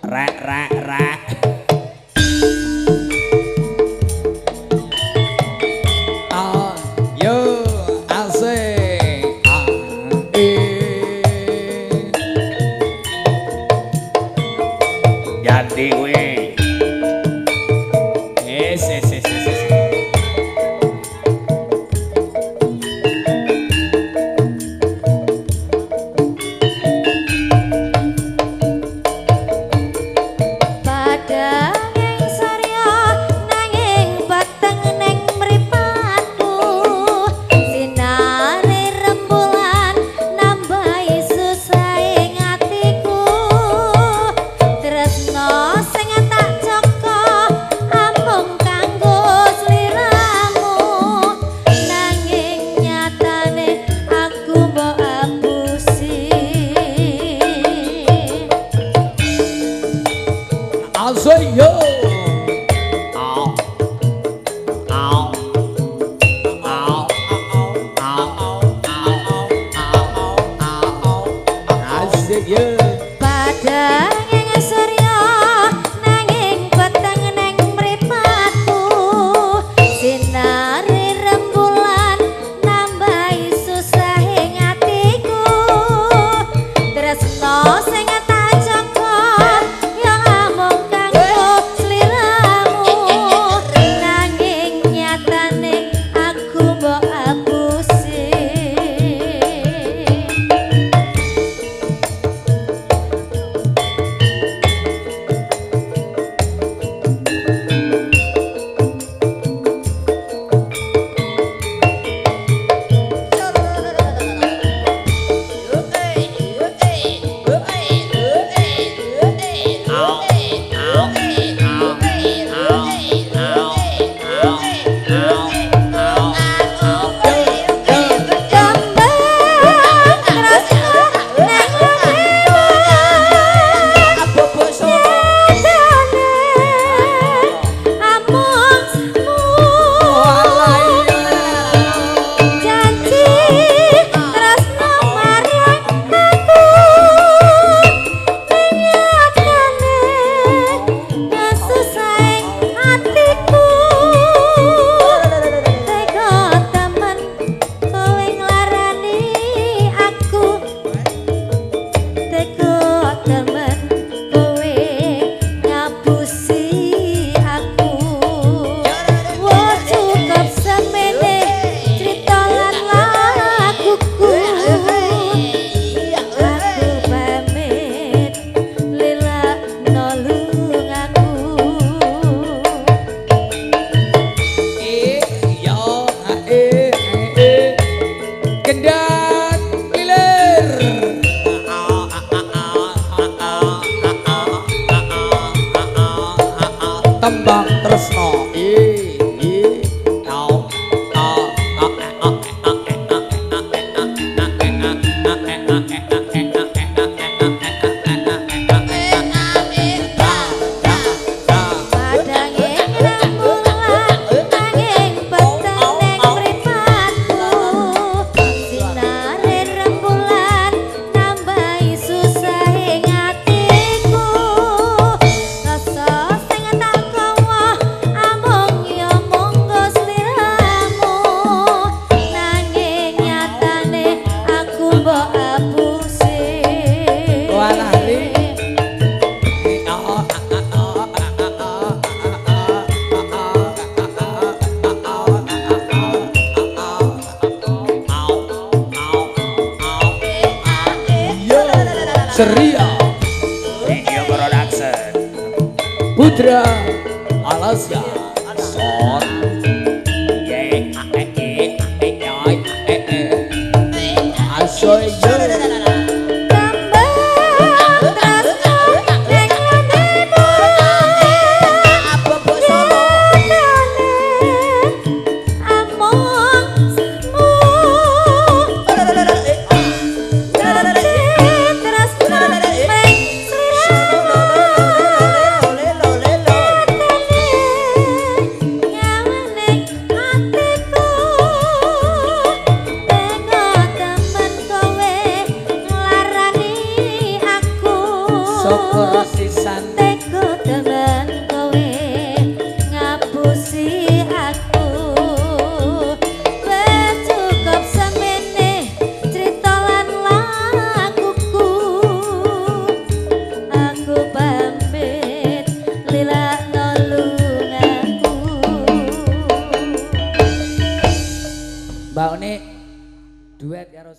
Rek. Yo asik. Ganti kuwi. Yes. Yo. Asik yo. Padang yang surya nanging peteng neng mripatku sinare rembulan nambahi susah ing atiku tresno sing tak jaga yang amung kanggo sliramu nanging nyatane aku mbok apusi. Tembang tresno. Ceria Video Production Putra Alasya Son Asoy Sokor sisan ngapusi aku. Wes cukup semene crita lan lakuku. Aku pamit lila nulungaku. Mbak Oni duet karo